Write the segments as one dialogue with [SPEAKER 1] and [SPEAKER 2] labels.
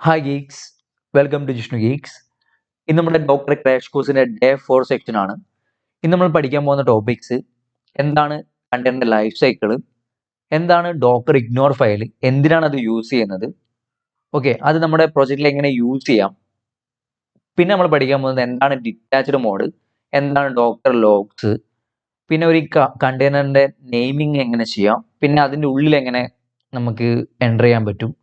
[SPEAKER 1] Hi geeks, welcome to Jishnu geeks. ഇന്ന് നമ്മുടെ docker crash കോഴ്സിന്റെ ഡേ 4 സെക്ഷൻ ആണ്. ഇന്ന് നമ്മൾ പഠിക്കാൻ പോകുന്ന ടോപ്പിക്സ് എന്താണ് കണ്ടന്റ് ലൈഫ് സൈക്കിൾ, എന്താണ് ഡോക്കർ ഇഗ്നോർ ഫയൽ, എന്തിനാണ് അത് യൂസ് ചെയ്യുന്നത്, ഓക്കെ, അത് നമ്മുടെ പ്രൊജക്റ്റിൽ എങ്ങനെ യൂസ് ചെയ്യാം. പിന്നെ നമ്മൾ പഠിക്കാൻ പോകുന്നത് എന്താണ് ഡിറ്റാച്ച്ഡ് മോഡ്, എന്താണ് ഡോക്കർ ലോഗ്സ്, പിന്നെ ഒരു കണ്ടെയ്നറിന്റെ നെയിമിംഗ് എങ്ങനെ ചെയ്യാം, പിന്നെ അതിൻ്റെ ഉള്ളിൽ എങ്ങനെ നമുക്ക് എൻ്റർ ചെയ്യാൻ പറ്റും.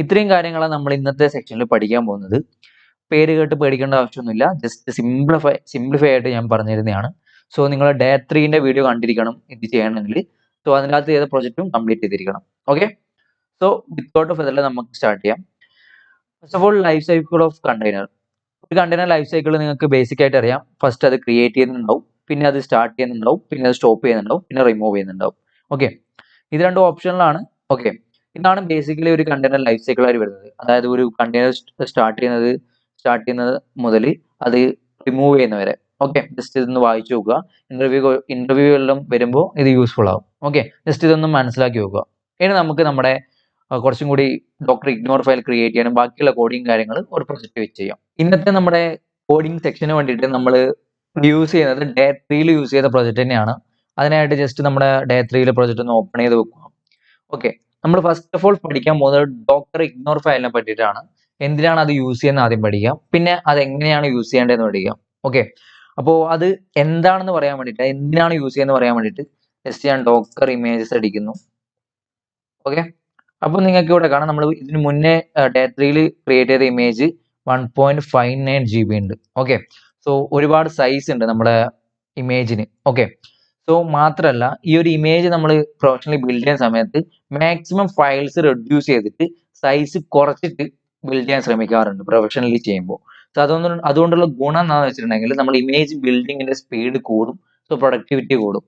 [SPEAKER 1] ഇത്രയും കാര്യങ്ങളാണ് നമ്മൾ ഇന്നത്തെ സെക്ഷനിൽ പഠിക്കാൻ പോകുന്നത്. പേര് കേട്ട് പേടിക്കേണ്ട ആവശ്യമൊന്നുമില്ല, ജസ്റ്റ് സിംപ്ലിഫൈ ആയിട്ട് ഞാൻ പറഞ്ഞു തരുന്നതാണ്. സോ നിങ്ങൾ ഡേ 3 വീഡിയോ കണ്ടിരിക്കണം ഇത് ചെയ്യണമെങ്കിൽ. സോ അതിനകത്ത് ഏത് പ്രൊജക്റ്റും കംപ്ലീറ്റ് ചെയ്തിരിക്കണം. ഓക്കെ, സോ വിത്തൗട്ട് ഓഫ് ഇതെല്ലാം നമുക്ക് സ്റ്റാർട്ട് ചെയ്യാം. First of all, life cycle of container. ഒരു കണ്ടെയ്നർ ലൈഫ് സൈക്കിൾ നിങ്ങൾക്ക് ബേസിക് ആയിട്ട് അറിയാം. ഫസ്റ്റ് അത് ക്രിയേറ്റ് ചെയ്യുന്നുണ്ടാവും, പിന്നെ അത് സ്റ്റാർട്ട് ചെയ്യുന്നുണ്ടാവും, പിന്നെ അത് സ്റ്റോപ്പ് ചെയ്യുന്നുണ്ടാവും, പിന്നെ റിമൂവ് ചെയ്യുന്നുണ്ടാവും. ഓക്കെ, ഇത് രണ്ടും ഓപ്ഷനിലാണ്. ഓക്കെ, ഇതാണ് ബേസിക്കലി ഒരു കണ്ടെയ്നർ ലൈഫ് സൈക്കിൾ ആയിട്ട് വരുന്നത്. അതായത് ഒരു കണ്ടെയ്നർ സ്റ്റാർട്ട് ചെയ്യുന്നത് മുതൽ അത് റിമൂവ് ചെയ്യുന്നവരെ. ഓക്കെ, ജസ്റ്റ് ഇതൊന്ന് വായിച്ചു നോക്കുക. ഇന്റർവ്യൂ എല്ലാം വരുമ്പോൾ ഇത് യൂസ്ഫുൾ ആവും. ഓക്കെ, ജസ്റ്റ് ഇതൊന്ന് മനസ്സിലാക്കി നോക്കുക. ഇനി നമുക്ക് നമ്മുടെ കുറച്ചും കൂടി ഡോക്ടർ ഇഗ്നോർ ഫയൽ ക്രിയേറ്റ് ചെയ്യാനും ബാക്കിയുള്ള കോഡിങ് കാര്യങ്ങൾ ഒരു പ്രൊജക്റ്റ് വെച്ച് ചെയ്യാം. ഇന്നത്തെ നമ്മുടെ കോഡിങ് സെക്ഷന് വേണ്ടിയിട്ട് നമ്മൾ യൂസ് ചെയ്യുന്നത് ഡേ 3 യൂസ് ചെയ്ത പ്രൊജക്റ്റ് തന്നെയാണ്. അതിനായിട്ട് ജസ്റ്റ് നമ്മുടെ ഡേ 3 പ്രൊജക്റ്റ് ഒന്ന് ഓപ്പൺ ചെയ്ത് വെക്കുക. ഓക്കെ, നമ്മൾ ഫസ്റ്റ് ഓഫ് ഓൾ പഠിക്കാൻ പോകുന്നത് ഡോക്കർ ഇഗ്നോർ ഫയലിനെ പറ്റിയിട്ടാണ്. എന്തിനാണ് അത് യൂസ് ചെയ്യുന്നത് ആദ്യം പഠിക്കാം, പിന്നെ അത് എങ്ങനെയാണ് യൂസ് ചെയ്യേണ്ടതെന്ന് പഠിക്കാം. ഓക്കെ, അപ്പോൾ അത് എന്താണെന്ന് പറയാൻ വേണ്ടിയിട്ട്, എന്തിനാണ് യൂസ് ചെയ്യുന്നത് പറയാൻ വേണ്ടിയിട്ട് ജസ്റ്റ് ഞാൻ ഡോക്കർ ഇമേജസ് അടിക്കുന്നു. ഓക്കെ, അപ്പോൾ നിങ്ങൾക്ക് ഇവിടെ കാണാം, നമ്മൾ ഇതിന് മുന്നേ ഡേ 3 ക്രിയേറ്റ് ചെയ്ത ഇമേജ് 1.59 GB ഉണ്ട്. ഓക്കെ, സോ ഒരുപാട് സൈസ് ഉണ്ട് നമ്മുടെ ഇമേജിന്. ഓക്കെ, സോ മാത്രമല്ല ഈ ഒരു ഇമേജ് നമ്മൾ പ്രൊഫഷണലി ബിൽഡ് ചെയ്യുന്ന സമയത്ത് മാക്സിമം ഫയൽസ് റെഡ്യൂസ് ചെയ്തിട്ട് സൈസ് കുറച്ചിട്ട് ബിൽഡ് ചെയ്യാൻ ശ്രമിക്കാറുണ്ട് പ്രൊഫഷണലി ചെയ്യുമ്പോൾ. സോ അതുകൊണ്ടുള്ള ഗുണം എന്താണെന്ന് വെച്ചിട്ടുണ്ടെങ്കിൽ നമ്മൾ ഇമേജ് ബിൽഡിങ്ങിന്റെ സ്പീഡ് കൂടും, സോ പ്രൊഡക്ടിവിറ്റി കൂടും.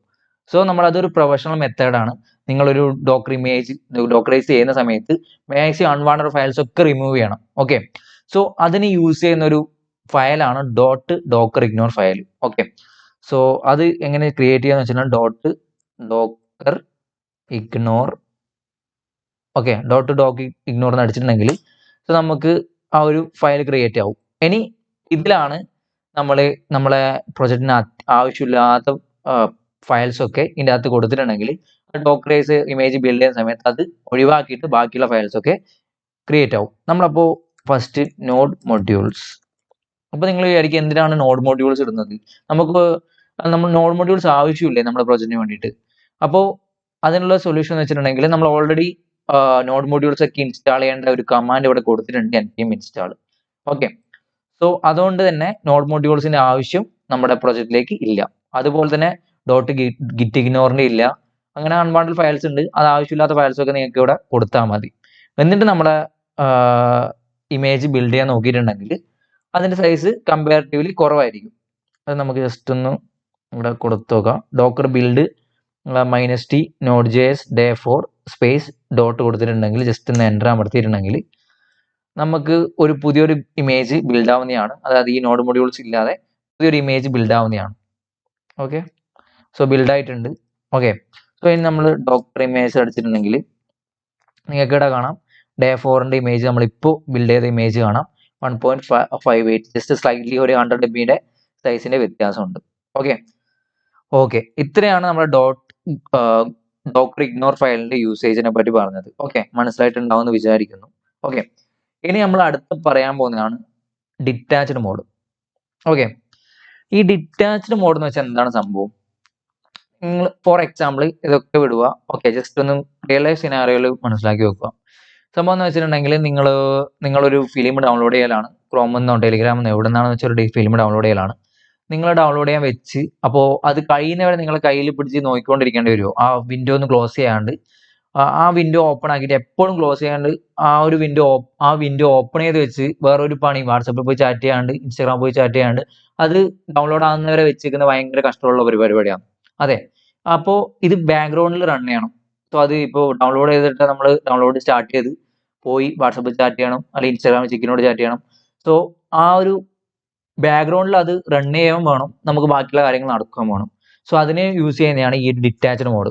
[SPEAKER 1] സോ നമ്മൾ അതൊരു പ്രൊഫഷണൽ മെത്തേഡാണ്. നിങ്ങളൊരു ഡോക്കർ ഇമേജ് ഡോക്കറൈസ് ചെയ്യുന്ന സമയത്ത് മാക്സിമം അൺവാണ്ടഡ് ഫയൽസ് ഒക്കെ റിമൂവ് ചെയ്യണം. ഓക്കെ, സോ അതിന് യൂസ് ചെയ്യുന്ന ഒരു ഫയലാണ് docker ignore file. Okay, so അത് എങ്ങനെ ക്രിയേറ്റ് ചെയ്യാന്ന് വെച്ചാൽ ഡോക്കർ ഇഗ്നോർ. ഓക്കെ, ഇഗ്നോർ എന്ന് അടിച്ചിട്ടുണ്ടെങ്കിൽ സോ നമുക്ക് ആ ഒരു ഫയൽ ക്രിയേറ്റ് ആവും. ഇനി ഇതിലാണ് നമ്മളെ പ്രൊജക്റ്റിന് ആവശ്യമില്ലാത്ത ഫയൽസ് ഒക്കെ ഇതിൻ്റെ അകത്ത് കൊടുത്തിട്ടുണ്ടെങ്കിൽ ഡോക്കറൈസ് ഇമേജ് ബിൽഡ് ചെയ്യുന്ന സമയത്ത് അത് ഒഴിവാക്കിയിട്ട് ബാക്കിയുള്ള ഫയൽസ് ഒക്കെ ക്രിയേറ്റ് ആവും. നമ്മളപ്പോൾ ഫസ്റ്റ് നോഡ് മൊഡ്യൂൾസ്. അപ്പോൾ നിങ്ങൾ വിചാരിക്കും എന്തിനാണ് നോഡ് മൊഡ്യൂൾസ് ഇടുന്നത്, നമ്മൾ നോഡ് മൊഡ്യൂൾസ് ആവശ്യമില്ലേ നമ്മുടെ പ്രൊജക്റ്റിന് വേണ്ടിയിട്ട്. അപ്പോൾ അതിനുള്ള സൊല്യൂഷൻ എന്ന് വെച്ചിട്ടുണ്ടെങ്കിൽ നമ്മൾ ഓൾറെഡി നോഡ് മൊഡ്യൂൾസ് ഒക്കെ ഇൻസ്റ്റാൾ ചെയ്യേണ്ട ഒരു കമാൻഡ് ഇവിടെ കൊടുത്തിട്ടുണ്ട്, npm install. ഓക്കെ, സോ അതുകൊണ്ട് തന്നെ നോഡ് മൊഡ്യൂൾസിന്റെ ആവശ്യം നമ്മുടെ പ്രൊജക്റ്റിലേക്ക് ഇല്ല. അതുപോലെ തന്നെ ഗിറ്റ് ഇഗ്നോറിന്റെ ഇല്ല. അങ്ങനെ അൺവാണ്ടഡ് ഫയൽസ് ഉണ്ട്, അത് ആവശ്യമില്ലാത്ത ഫയൽസ് ഒക്കെ നിങ്ങൾക്ക് ഇവിടെ കൊടുത്താൽ മതി. എന്നിട്ട് നമ്മുടെ ഇമേജ് ബിൽഡ് ചെയ്യാൻ നോക്കിയിട്ടുണ്ടെങ്കിൽ അതിന്റെ സൈസ് കമ്പാരിറ്റീവ്ലി കുറവായിരിക്കും. അത് നമുക്ക് ജസ്റ്റ് ഒന്ന് ഇവിടെ കൊടുത്തു നോക്കാം. Docker build -t node.js day 4 space dot കൊടുത്തിട്ടുണ്ടെങ്കിൽ ജസ്റ്റ് ഒന്ന് എൻ്റർ അമർത്തിയിട്ടുണ്ടെങ്കിൽ നമുക്ക് ഒരു പുതിയൊരു ഇമേജ് ബിൽഡ് ആവുന്നതാണ്. അതായത് ഈ നോഡ് മൊഡ്യൂൾസ് ഇല്ലാതെ പുതിയൊരു ഇമേജ് ബിൽഡ് ആവുന്നതാണ്. ഓക്കെ, സോ ബിൽഡ് ആയിട്ടുണ്ട്. ഓക്കെ, സോ ഇനി നമ്മൾ ഡോക്ടർ ഇമേജ് അടിച്ചിട്ടുണ്ടെങ്കിൽ നിങ്ങൾക്ക് ഇവിടെ കാണാം ഡേ 4 ഇമേജ് നമ്മളിപ്പോൾ ബിൽഡ് ചെയ്ത ഇമേജ് കാണാം 1.58, ജസ്റ്റ് സ്ലൈറ്റ്ലി ഒരു 100 MB സൈസിന്റെ വ്യത്യാസമുണ്ട്. ഓക്കെ, ഇത്രയാണ് നമ്മുടെ ഡോക്കർ ഇഗ്നോർ ഫയലിന്റെ യൂസേജിനെ പറ്റി പറഞ്ഞത്. ഓക്കെ, മനസ്സിലായിട്ടുണ്ടാവുമെന്ന് വിചാരിക്കുന്നു. ഓക്കെ, ഇനി നമ്മൾ അടുത്ത് പറയാൻ പോകുന്നതാണ് ഡിറ്റാച്ച്ഡ് മോഡ്. ഓക്കെ, ഈ ഡിറ്റാച്ച്ഡ് മോഡ് എന്ന് വെച്ചാൽ എന്താണ് സംഭവം? നിങ്ങൾ ഫോർ എക്സാമ്പിൾ ഇതൊക്കെ വിടുക. ഓക്കെ, ജസ്റ്റ് ഒന്ന് റിയൽ ലൈഫ് സിനാറിയോയിൽ മനസ്സിലാക്കി വെക്കുക. സംഭവം എന്ന് വെച്ചിട്ടുണ്ടെങ്കിൽ നിങ്ങളൊരു ഫിലിം ഡൗൺലോഡ് ചെയ്യലാണ്, ക്രോമെന്നോ ടെലിഗ്രാമെന്നോ എവിടെ നിന്നാണെന്ന് വെച്ചാൽ ഒരു ഫിലിം ഡൗൺലോഡ് ചെയ്യലാണ്. നിങ്ങൾ ഡൗൺലോഡ് ചെയ്യാൻ വെച്ച് അപ്പോൾ അത് കഴിയുന്നവരെ നിങ്ങൾ കയ്യിൽ പിടിച്ച് നോക്കിക്കൊണ്ടിരിക്കേണ്ടി വരുമോ? ആ വിൻഡോ ഒന്ന് ക്ലോസ് ചെയ്യാണ്ട്, ആ വിൻഡോ ഓപ്പൺ ആക്കിയിട്ട് എപ്പോഴും ക്ലോസ് ചെയ്യാണ്ട് ആ വിൻഡോ ഓപ്പൺ ചെയ്ത് വെച്ച് വേറൊരു പണി വാട്സപ്പിൽ പോയി ചാറ്റ് ചെയ്യാണ്ട് ഇൻസ്റ്റാഗ്രാമിൽ പോയി ചാറ്റ് ചെയ്യാണ്ട് അത് ഡൗൺലോഡ് ആകുന്നവരെ വെച്ചിരിക്കുന്ന ഭയങ്കര കഷ്ടമുള്ള പരിപാടിയാണ്. അതെ, അപ്പോൾ ഇത് ബാക്ക്ഗ്രൗണ്ടിൽ റൺ ചെയ്യണം. സോ അത് ഇപ്പോൾ ഡൗൺലോഡ് ചെയ്തിട്ട് നമ്മൾ ഡൗൺലോഡ് സ്റ്റാർട്ട് ചെയ്ത് പോയി വാട്സപ്പിൽ ചാറ്റ് ചെയ്യണം, അല്ലെങ്കിൽ ഇൻസ്റ്റാഗ്രാമിൽ ചിക്കിനോട് ചാറ്റ് ചെയ്യണം. സോ ആ ഒരു ബാക്ക്ഗ്രൗണ്ടിൽ അത് റൺ ചെയ്യാൻ വേണം, നമുക്ക് ബാക്കിയുള്ള കാര്യങ്ങൾ നടക്കാൻ വേണം. സോ അതിനെ യൂസ് ചെയ്യുന്നതാണ് ഈ ഡിറ്റാച്ച്ഡ് മോഡ്.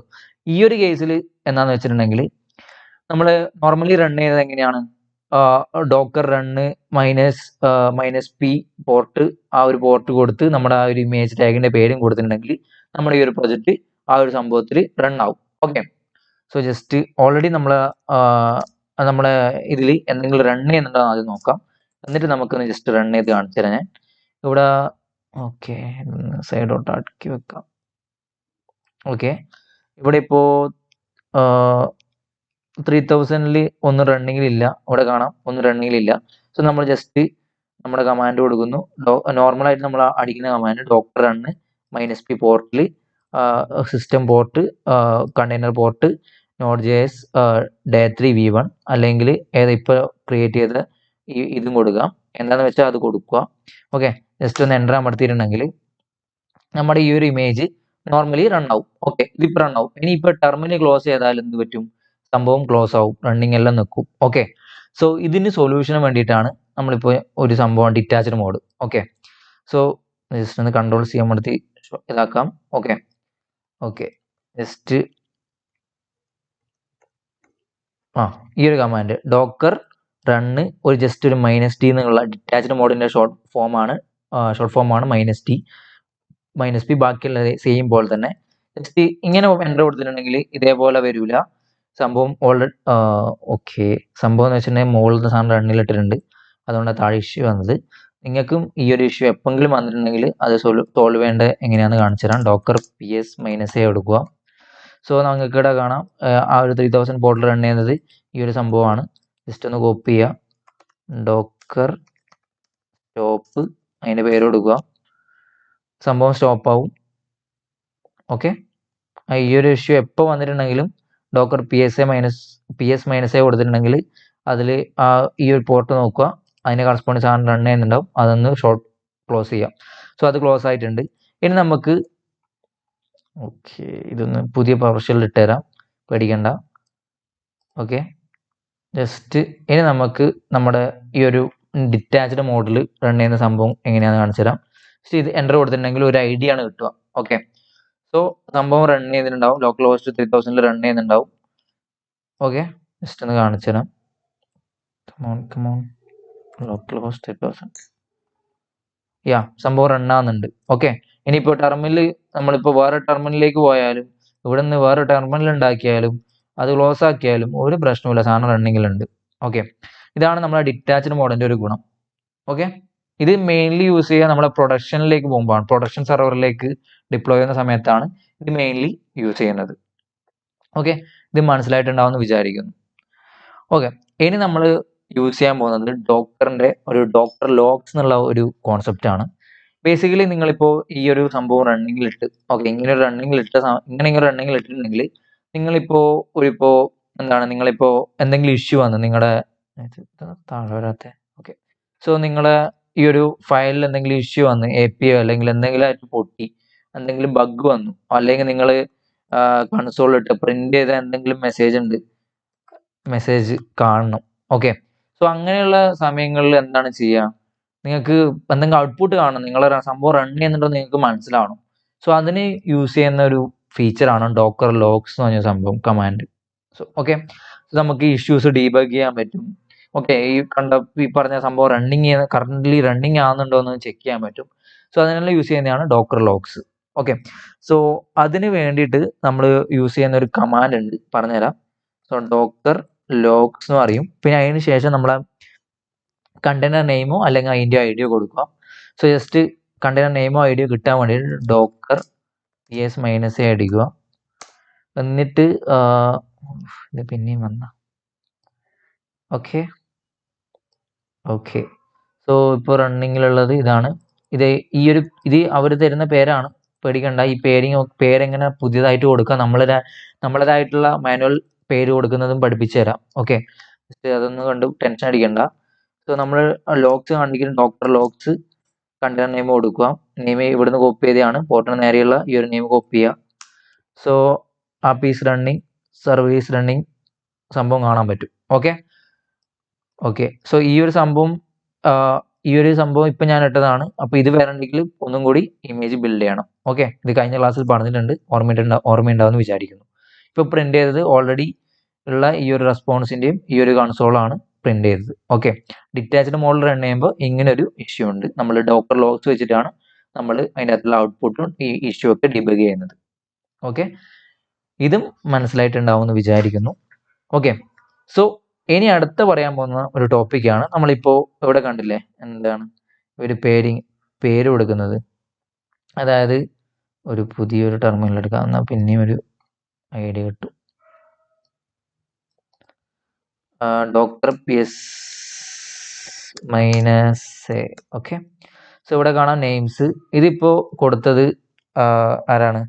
[SPEAKER 1] ഈ ഒരു കേസിൽ എന്താണെന്ന് വെച്ചിട്ടുണ്ടെങ്കിൽ നമ്മൾ നോർമലി റൺ ചെയ്യുന്നത് എങ്ങനെയാണ്? Docker run minus P port, ആ ഒരു പോർട്ട് കൊടുത്ത് നമ്മുടെ ആ ഒരു ഇമേജ് ടാഗിന്റെ പേരും കൊടുത്തിട്ടുണ്ടെങ്കിൽ നമ്മുടെ ഈ ഒരു പ്രൊജക്റ്റ് ആ ഒരു സംഭവത്തിൽ റൺ ആവും. ഓക്കെ, സോ ജസ്റ്റ് ഓൾറെഡി നമ്മളെ ഇതിൽ എന്തെങ്കിലും റൺ ചെയ്യുന്നുണ്ടോ ആദ്യം നോക്കാം. എന്നിട്ട് നമുക്കൊന്ന് ജസ്റ്റ് റൺ ചെയ്ത് കാണിച്ചു തരാം ഞാൻ ഇവിടെ. ഓക്കെ, സൈഡോട്ട് ആക്കി വെക്കാം. ഓക്കെ, ഇവിടെ ഇപ്പോൾ 3000 ഒന്നും റണ്ണിങ്ങിലില്ല, ഇവിടെ കാണാം ഒന്നും റണ്ണിങ്ങിലില്ല. സോ നമ്മൾ ജസ്റ്റ് നമ്മുടെ കമാൻഡ് കൊടുക്കുന്നു. നോർമലായിട്ട് നമ്മൾ അടിക്കുന്ന കമാൻഡ് ഡോക്ടർ റണ്ണ് -p പോർട്ടിൽ system port container port Node.js day3 v1 അല്ലെങ്കിൽ ഏതാ ഇപ്പോൾ ക്രിയേറ്റ് ചെയ്ത ഇതും കൊടുക്കുക. എന്താണെന്ന് വെച്ചാൽ അത് കൊടുക്കുക. ഓക്കെ, ജസ്റ്റ് ഒന്ന് എൻ്റർ അമർത്തിയിട്ടുണ്ടെങ്കിൽ നമ്മുടെ ഈ ഒരു ഇമേജ് നോർമലി റൺ ആവും. ഓക്കെ, ഇതിപ്പോൾ റൺ ആവും. ഇനിയിപ്പോൾ ടെർമിനൽ ക്ലോസ് ചെയ്താൽ എന്ത് പറ്റും? സംഭവം ക്ലോസ് ആവും, റണ്ണിങ് എല്ലാം നിൽക്കും. ഓക്കെ, സോ ഇതിന് സൊല്യൂഷന് വേണ്ടിയിട്ടാണ് നമ്മളിപ്പോൾ ഒരു സംഭവം detached mode. Okay, so just ഒന്ന് കൺട്രോൾ C അമർത്തി ഇതാക്കാം. ഓക്കെ ഓക്കെ, ജസ്റ്റ് ഈ ഒരു കമാൻഡ് ഡോക്കർ റണ്ണ് ഒരു ജസ്റ്റ് ഒരു -t എന്നുള്ള ഡിറ്റാച്ച്ഡ് മോഡിന്റെ ഷോർട്ട് ഫോം ആണ് -p. ബാക്കിയുള്ള സെയിം പോലെ തന്നെ ജസ്റ്റ് ഇങ്ങനെ എൻ്റർ കൊടുത്തിട്ടുണ്ടെങ്കിൽ ഇതേപോലെ വരില്ല സംഭവം. ഓൾറെഡി സംഭവം എന്ന് വെച്ചിട്ടുണ്ടെങ്കിൽ മുകളിലത്തെ സാധനം റണ്ണിലിട്ടിട്ടുണ്ട്, അതുകൊണ്ടാണ് താഴെ ഇഷ്യൂ വന്നത്. നിങ്ങൾക്കും ഈ ഒരു ഇഷ്യൂ എപ്പോഴെങ്കിലും വന്നിട്ടുണ്ടെങ്കിൽ അത് സോൾവ് ചെയ്യേണ്ട എങ്ങനെയാണെന്ന് കാണിച്ചു തരാം. ഡോക്കർ -a എടുക്കുക. സോ നിങ്ങൾക്ക് ഇവിടെ കാണാം ആ ഒരു 3000 പോർട്ടൽ റൺ ചെയ്യുന്നത് ഈ ഒരു സംഭവമാണ്. ജസ്റ്റ് ഒന്ന് കോപ്പി ചെയ്യുക, ഡോക്കർ സ്റ്റോപ്പ് അതിൻ്റെ പേര് കൊടുക്കുക, സംഭവം സ്റ്റോപ്പ് ആവും. ഓക്കെ, ഈ ഒരു ഇഷ്യൂ എപ്പോൾ വന്നിട്ടുണ്ടെങ്കിലും ഡോക്കർ -p കൊടുത്തിട്ടുണ്ടെങ്കിൽ അതിൽ ഈ ഒരു പോർട്ട് നോക്കുക, അതിന് കറസ്പോണ്ടിങ് സാധനം റൺ ചെയ്യുന്നുണ്ടാവും, അതൊന്ന് ക്ലോസ് ചെയ്യാം. സോ അത് ക്ലോസ് ആയിട്ടുണ്ട്. ഇനി നമുക്ക് ഇതൊന്ന് പുതിയ പവർഷെൽ ഇട്ടുതരാം, പേടിക്കണ്ട. ഓക്കെ, ജസ്റ്റ് ഇനി നമുക്ക് നമ്മുടെ ഈ ഒരു ഡിറ്റാച്ച്ഡ് മോഡിൽ റൺ ചെയ്യുന്ന സംഭവം എങ്ങനെയാണെന്ന് കാണിച്ചു തരാം. ജസ്റ്റ് ഇത് എൻ്റർ കൊടുത്തിട്ടുണ്ടെങ്കിൽ ഒരു ഐഡിയ ആണ് കിട്ടുക. ഓക്കെ, സോ സംഭവം റൺ ചെയ്യുന്നുണ്ടാവും, ലോക്കൽ ഹോസ്റ്റ് 3000 റൺ ചെയ്യുന്നുണ്ടാവും. ഓക്കെ, ജസ്റ്റ് ഒന്ന് കാണിച്ചു തരാം. കമോൺ ലോക്കൽ ഹോസ്റ്റ് 3000 സംഭവം റൺ ആവുന്നുണ്ട്. ഓക്കെ, ഇനിയിപ്പോൾ നമ്മളിപ്പോൾ വേറെ ടെർമിനലിലേക്ക് പോയാലും ഇവിടെ നിന്ന് വേറെ ടെർമിനൽ ഉണ്ടാക്കിയാലും അത് ക്ലോസ് ആക്കിയാലും ഒരു പ്രശ്നമില്ല, സാധനം റണ്ണിങ്ങിലുണ്ട്. ഓക്കെ, ഇതാണ് നമ്മുടെ ഡിറ്റാച്ച്ഡ് മോഡിന്റെ ഒരു ഗുണം. ഓക്കെ, ഇത് മെയിൻലി യൂസ് ചെയ്യുക നമ്മുടെ പ്രൊഡക്ഷനിലേക്ക് പോകുമ്പോഴാണ്, പ്രൊഡക്ഷൻ സെർവറിലേക്ക് ഡിപ്ലോയ് ചെയ്യുന്ന സമയത്താണ് ഇത് മെയിൻലി യൂസ് ചെയ്യുന്നത്. ഓക്കെ, ഇത് മനസ്സിലായിട്ടുണ്ടാവുമെന്ന് വിചാരിക്കുന്നു. ഓക്കെ, ഇനി നമ്മൾ യൂസ് ചെയ്യാൻ പോകുന്നത് ഡോക്കറിന്റെ ഒരു ഡോക്ടർ ലോഗ്സ് എന്നുള്ള ഒരു കോൺസെപ്റ്റ് ആണ്. ബേസിക്കലി നിങ്ങളിപ്പോൾ ഈ ഒരു സംഭവം റണ്ണിങ്ങിലിട്ട് ഇങ്ങനെ റണ്ണിങ്ങിലിട്ടിട്ടുണ്ടെങ്കിൽ നിങ്ങളിപ്പോൾ നിങ്ങളിപ്പോൾ എന്തെങ്കിലും ഇഷ്യൂ വന്ന് നിങ്ങളുടെ താഴെ വരാത്തെ. ഓക്കെ, സോ നിങ്ങളെ ഈ ഒരു ഫയലിൽ എന്തെങ്കിലും ഇഷ്യൂ വന്ന് API അല്ലെങ്കിൽ എന്തെങ്കിലും ആയിട്ട് പൊട്ടി, എന്തെങ്കിലും ബഗ് വന്നു, അല്ലെങ്കിൽ നിങ്ങൾ കൺസോളിലിട്ട് പ്രിന്റ് ചെയ്ത എന്തെങ്കിലും മെസ്സേജ് കാണണം. ഓക്കെ, സോ അങ്ങനെയുള്ള സമയങ്ങളിൽ എന്താണ് ചെയ്യുക? നിങ്ങൾക്ക് എന്തെങ്കിലും ഔട്ട്പുട്ട് കാണണം, നിങ്ങളെ സംഭവം റൺ ചെയ്യുന്നുണ്ടോ നിങ്ങൾക്ക് മനസ്സിലാവണം. സോ അതിന് യൂസ് ചെയ്യുന്ന ഒരു ഫീച്ചറാണ് ഡോക്കർ ലോഗ്സ് എന്ന് പറഞ്ഞ സംഭവം കമാൻഡ്. സോ ഓക്കെ, നമുക്ക് ഇഷ്യൂസ് ഡീബഗ് ചെയ്യാൻ പറ്റും. ഓക്കെ, ഈ പറഞ്ഞ സംഭവം കറന്റ്ലി റണ്ണിങ് ആവുന്നുണ്ടോ എന്ന് ചെക്ക് ചെയ്യാൻ പറ്റും. സോ അതിനെല്ലാം യൂസ് ചെയ്യുന്നതാണ് ഡോക്കർ ലോഗ്സ്. ഓക്കെ, സോ അതിന് വേണ്ടിയിട്ട് നമ്മൾ യൂസ് ചെയ്യുന്ന ഒരു കമാൻഡ് ഉണ്ട്, പറഞ്ഞുതരാം. സോ ഡോക്കർ ലോഗ്സ് എന്ന് പറയും. പിന്നെ അതിന് ശേഷം നമ്മളെ കണ്ടെയ്നർ നെയിമോ അല്ലെങ്കിൽ അതിൻ്റെ ഐഡിയോ കൊടുക്കുക. സോ ജസ്റ്റ് കണ്ടെയ്നർ നെയിമോ ഐഡിയോ കിട്ടാൻ വേണ്ടിയിട്ട് ഡോക്കർ -a അടിക്കുക. എന്നിട്ട് ഇത് പിന്നെയും വന്ന ഓക്കെ, സോ ഇപ്പോൾ റണ്ണിങ്ങിലുള്ളത് ഇതാണ്. ഇത് അവർ തരുന്ന പേരാണ്, പേടിക്കണ്ട. ഈ പേരെങ്ങനെ പുതിയതായിട്ട് കൊടുക്കുക, നമ്മളേതായിട്ടുള്ള മാനുവൽ പേര് കൊടുക്കുന്നതും പഠിപ്പിച്ചു തരാം. ഓക്കെ, അതൊന്നും കണ്ട് ടെൻഷൻ അടിക്കണ്ട. സോ നമ്മൾ ലോഗ്സ് കാണിക്കുന്ന ഡോക്ടർ ലോഗ്സ് കണ്ടെയ്നർ നെയിം കൊടുക്കുക. നെയിം ഇവിടുന്ന് കോപ്പി ചെയ്തതാണ്, പോർട്ടിന് നേരെയുള്ള ഈ ഒരു നെയിം കോപ്പി ചെയ്യുക. So app is running, service running സംഭവം കാണാൻ പറ്റും. ഓക്കെ, സോ ഈ ഒരു സംഭവം ഇപ്പം ഞാൻ ഇട്ടതാണ്. അപ്പോൾ ഇത് വരണമെങ്കിൽ ഒന്നും കൂടി ഇമേജ് ബിൽഡ് ചെയ്യണം. ഓക്കെ, ഇത് കഴിഞ്ഞ ക്ലാസ്സിൽ പറഞ്ഞിട്ടുണ്ട്, ഓർമ്മയുണ്ടാവുമെന്ന് വിചാരിക്കുന്നു. ഇപ്പോൾ പ്രിന്റ് ചെയ്തത് ഓൾറെഡി ഉള്ള ഈ ഒരു റെസ്പോൺസിന്റെയും ഈ ഒരു കൺസോളാണ് പ്രിന്റ് ചെയ്തത്. ഓക്കെ, ഡിറ്റാച്ച്ഡ് മോഡിൽ റൺ ചെയ്യുമ്പോൾ ഇങ്ങനെ ഒരു ഇഷ്യൂ ഉണ്ട്. നമ്മൾ ഡോക്കർ ലോഗ്സ് വെച്ചിട്ടാണ് നമ്മൾ അതിൻ്റെ അകത്തുള്ള ഔട്ട്പുട്ടും ഈ ഇഷ്യൂ ഒക്കെ ഡിബഗ് ചെയ്യുന്നത്. ഓക്കെ, ഇതും മനസ്സിലായിട്ടുണ്ടാവും എന്ന് വിചാരിക്കുന്നു. ഓക്കെ, സോ ഇനി അടുത്ത പറയാൻ പോകുന്ന ഒരു ടോപ്പിക്കാണ്. നമ്മളിപ്പോൾ ഇവിടെ കണ്ടില്ലേ, എന്താണ് ഒരു പേര് കൊടുക്കുന്നത്. അതായത് ഒരു പുതിയൊരു ടെർമിനൽ എടുക്കാവുന്ന പിന്നെയും ഒരു ഐഡിയ കിട്ടും. Doctor PS -A. Okay, so ഇവിടെ കാണാം നെയിംസ്. ഇതിപ്പോൾ കൊടുത്തത് ആരാണ്?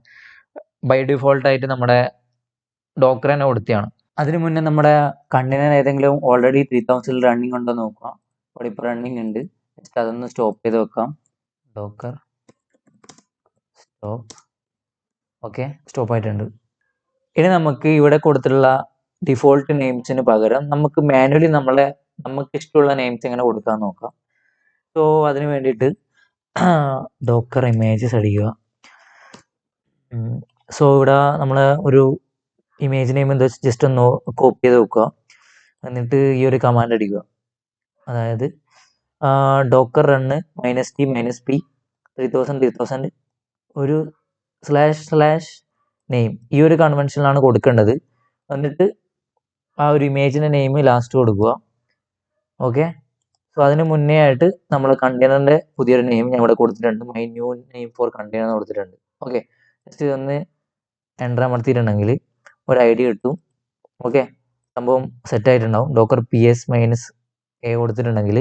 [SPEAKER 1] ബൈ ഡിഫോൾട്ട് ആയിട്ട് നമ്മുടെ ഡോക്ടർ തന്നെ കൊടുത്തതാണ്. അതിന് മുന്നേ നമ്മുടെ കണ്ടെയ്നർ ഏതെങ്കിലും ഓൾറെഡി 3000 റണ്ണിങ് ഉണ്ടോ നോക്കുക. ഇവിടെ ഇപ്പോൾ റണ്ണിങ് ഉണ്ട്. ജസ്റ്റ് അതൊന്ന് സ്റ്റോപ്പ് ചെയ്ത് വെക്കാം. Docker stop. ഓക്കെ, സ്റ്റോപ്പ് ആയിട്ടുണ്ട്. ഇനി നമുക്ക് ഇവിടെ കൊടുത്തിട്ടുള്ള ഡിഫോൾട്ട് നെയിംസിന് പകരം നമുക്ക് മാനുവലി നമുക്ക് ഇഷ്ടമുള്ള നെയിംസ് എങ്ങനെ കൊടുക്കാൻ നോക്കാം. സോ അതിന് വേണ്ടിയിട്ട് ഡോക്കർ ഇമേജസ് അടിക്കുക. സോ ഇവിടെ നമ്മൾ ഒരു ഇമേജ് നെയിം എന്താ ജസ്റ്റ് ഒന്ന് കോപ്പി ചെയ്ത് വെക്കുക. എന്നിട്ട് ഈ ഒരു കമാൻഡ് അടിക്കുക. അതായത് ഡോക്കർ റണ്ണ് -t -p 3000 ഒരു / നെയിം, ഈ ഒരു കൺവെൻഷനിലാണ് കൊടുക്കേണ്ടത്. എന്നിട്ട് ആ ഒരു ഇമേജിൻ്റെ നെയിം ലാസ്റ്റ് കൊടുക്കുക. ഓക്കെ, സോ അതിന് മുന്നേ ആയിട്ട് നമ്മൾ കണ്ടെയ്നറിൻ്റെ പുതിയൊരു നെയിം ഞാൻ ഇവിടെ കൊടുത്തിട്ടുണ്ട്. My new name for container കൊടുത്തിട്ടുണ്ട്. ഓക്കെ, ജസ്റ്റ് ഇതൊന്ന് എൻ്റർ അമർത്തിയിട്ടുണ്ടെങ്കിൽ ഒരു ഐഡി കിട്ടും. ഓക്കെ, സംഭവം സെറ്റ് ആയിട്ടുണ്ടാവും. ഡോക്കർ PS -A കൊടുത്തിട്ടുണ്ടെങ്കിൽ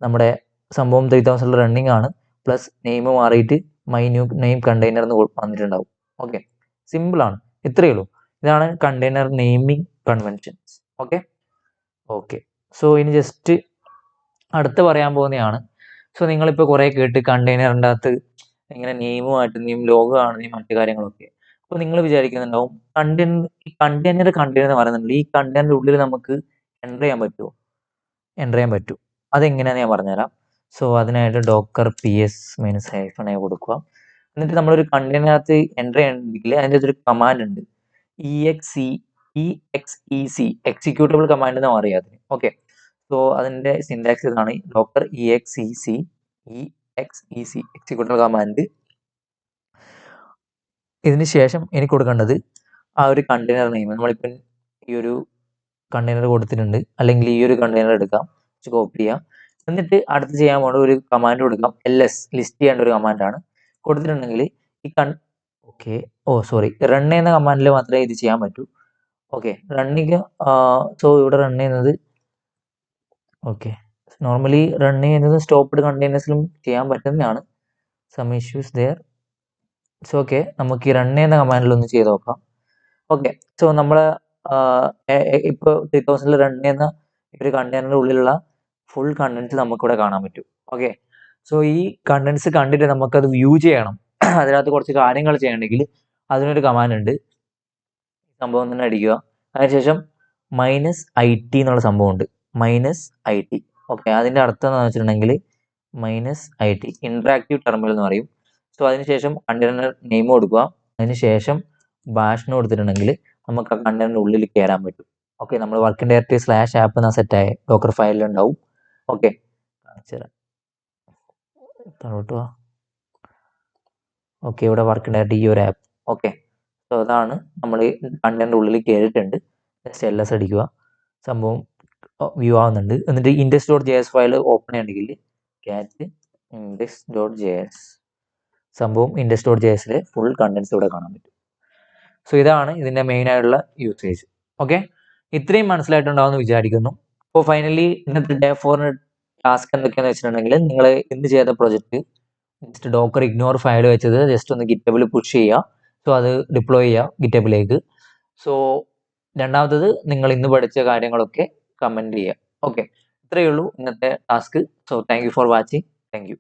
[SPEAKER 1] നമ്മുടെ സംഭവം 3000 റണ്ണിങ് ആണ്. പ്ലസ് നെയിം മാറിയിട്ട് മൈ ന്യൂ നെയിം കണ്ടെയ്നർ എന്ന് വന്നിട്ടുണ്ടാവും. ഓക്കെ, സിമ്പിളാണ്, ഇത്രയേ ഉള്ളൂ. ഇതാണ് container naming conventions. Okay, so ഇനി ജസ്റ്റ് അടുത്ത് പറയാൻ പോകുന്നതാണ്. സോ നിങ്ങളിപ്പോൾ കുറേ കേട്ട് കണ്ടെയ്നറിൻ്റെ അകത്ത് ഇങ്ങനെ നെയിം ലോഗോ ആണ് മറ്റു കാര്യങ്ങളൊക്കെ. അപ്പോൾ നിങ്ങൾ വിചാരിക്കുന്നുണ്ടാവും കണ്ടെയ്നർ എന്ന് പറയുന്നുണ്ട്. ഈ കണ്ടെയ്നറിൻ്റെ ഉള്ളിൽ നമുക്ക് എൻ്റർ ചെയ്യാൻ പറ്റുമോ? എൻ്റർ ചെയ്യാൻ പറ്റും. അതെങ്ങനെയാണെന്ന് ഞാൻ പറഞ്ഞുതരാം. സോ അതിനായിട്ട് ഡോക്കർ PS -A കൊടുക്കുക. എന്നിട്ട് നമ്മളൊരു കണ്ടെയ്നറിനകത്ത് എൻ്റർ ചെയ്യണമെങ്കിൽ അതിൻ്റെ ഒരു കമാൻഡ് ഉണ്ട്, EXEC എക്സിക്യൂട്ടബിൾ കമാൻഡ് എന്ന് പറയാം അതിന്. ഓക്കെ, സോ അതിൻ്റെ സിൻടാക്സ് ഇതാണ്, ഡോക്കർ EXEC എക്സിക്യൂട്ടബിൾ കമാൻഡ്. ഇതിന് ശേഷം എനിക്ക് കൊടുക്കേണ്ടത് ആ ഒരു കണ്ടെയ്നർ നെയിം. നമ്മളിപ്പം ഈ ഒരു കണ്ടെയ്നർ കൊടുത്തിട്ടുണ്ട്, അല്ലെങ്കിൽ ഈ ഒരു കണ്ടെയ്നർ എടുക്കാം, കോപ്പി ചെയ്യാം. എന്നിട്ട് അടുത്ത് ചെയ്യാൻ പോകുന്ന ഒരു കമാൻഡ് കൊടുക്കാം, LS ലിസ്റ്റ് ചെയ്യേണ്ട ഒരു കമാൻഡാണ് കൊടുത്തിട്ടുണ്ടെങ്കിൽ ഈ റൺ ചെയ്യുന്ന കമാൻഡിൽ മാത്രമേ ഇത് ചെയ്യാൻ പറ്റൂ. Okay, running. സോ ഇവിടെ റൺ ചെയ്യുന്നത് നോർമലി റൺ ചെയ്യുന്നത് സ്റ്റോപ്പ്ഡ് കണ്ടെയ്നേഴ്സിലും ചെയ്യാൻ പറ്റുന്നതാണ്. Some issues there. So okay, നമുക്ക് ഈ റൺ ചെയ്യുന്ന കമാൻഡിലൊന്ന് ചെയ്ത് നോക്കാം. ഓക്കെ, സോ നമ്മൾ ഇപ്പോൾ 3000 റൺ ചെയ്യുന്ന ഒരു കണ്ടെയ്നറിൻ്റെ ഉള്ളിലുള്ള ഫുൾ കണ്ടൻസ് നമുക്കിവിടെ കാണാൻ പറ്റും. ഓക്കെ, സോ ഈ കണ്ടൻസ് കണ്ടിട്ട് നമുക്കത് വ്യൂ ചെയ്യണം. അതിനകത്ത് കുറച്ച് കാര്യങ്ങൾ ചെയ്യണമെങ്കിൽ അതിനൊരു കമാൻഡ് ഉണ്ട്. സംഭവം തന്നെ അടിക്കുക. അതിനുശേഷം -IT എന്നുള്ള സംഭവം ഉണ്ട്, -IT. ഓക്കെ, അതിൻ്റെ അർത്ഥം എന്താണെന്ന് വെച്ചിട്ടുണ്ടെങ്കിൽ -IT ഇൻട്രാക്റ്റീവ് ടെർമിനൽ എന്ന് പറയും. സോ അതിനുശേഷം കണ്ടെയ്നർ നെയിം കൊടുക്കുക. അതിനുശേഷം ബാഷിന് കൊടുത്തിട്ടുണ്ടെങ്കിൽ നമുക്ക് ആ കണ്ടെയ്നറിൻ്റെ ഉള്ളിൽ കയറാൻ പറ്റും. ഓക്കെ, നമ്മൾ വർക്കിംഗ് ഡയറക്ടറി /app എന്ന സെറ്റായ ഡോക്കർ ഫയലിലുണ്ടാവും. ഓക്കെ, താഴോട്ട് വാ. ഓക്കെ, ഇവിടെ വർക്കിംഗ് ഡയറക്ടറി ഈ ഒരു ആപ്പ്. ഓക്കെ, സോ അതാണ് നമ്മൾ കണ്ടെയ്നറിൻ്റെ ഉള്ളിൽ കയറിയിട്ടുണ്ട്. ജസ്റ്റ് LS അടിക്കുക. സംഭവം വ്യൂ ആവുന്നുണ്ട്. എന്നിട്ട് index.js ഫയൽ ഓപ്പൺ ചെയ്യണമെങ്കിൽ cat index.js. സംഭവം index.jsലെ ഫുൾ കണ്ടൻസ് ഇവിടെ കാണാൻ പറ്റും. സോ ഇതാണ് ഇതിൻ്റെ മെയിൻ ആയിട്ടുള്ള യൂസേജ്. ഓക്കെ, ഇത്രയും മനസ്സിലായിട്ടുണ്ടാവുമെന്ന് വിചാരിക്കുന്നു. അപ്പോൾ ഫൈനലി ഇന്നത്തെ Day 4 ടാസ്ക് എന്തൊക്കെയാണെന്ന് വെച്ചിട്ടുണ്ടെങ്കിൽ, നിങ്ങൾ ഇന്ന് ചെയ്ത project just Docker ignore file വെച്ചത് ജസ്റ്റ് ഒന്ന് ഗിറ്റബിൽ പുഷ് ചെയ്യുക. സോ അത് ഡിപ്ലോയ് ചെയ്യുക ഗിറ്റബിലേക്ക്. സോ രണ്ടാമത്തത് നിങ്ങൾ ഇന്ന് പഠിച്ച കാര്യങ്ങളൊക്കെ കമൻറ്റ് ചെയ്യുക. ഓക്കെ, ഇത്രയേ ഉള്ളൂ ഇന്നത്തെ task. So thank you for watching. Thank you.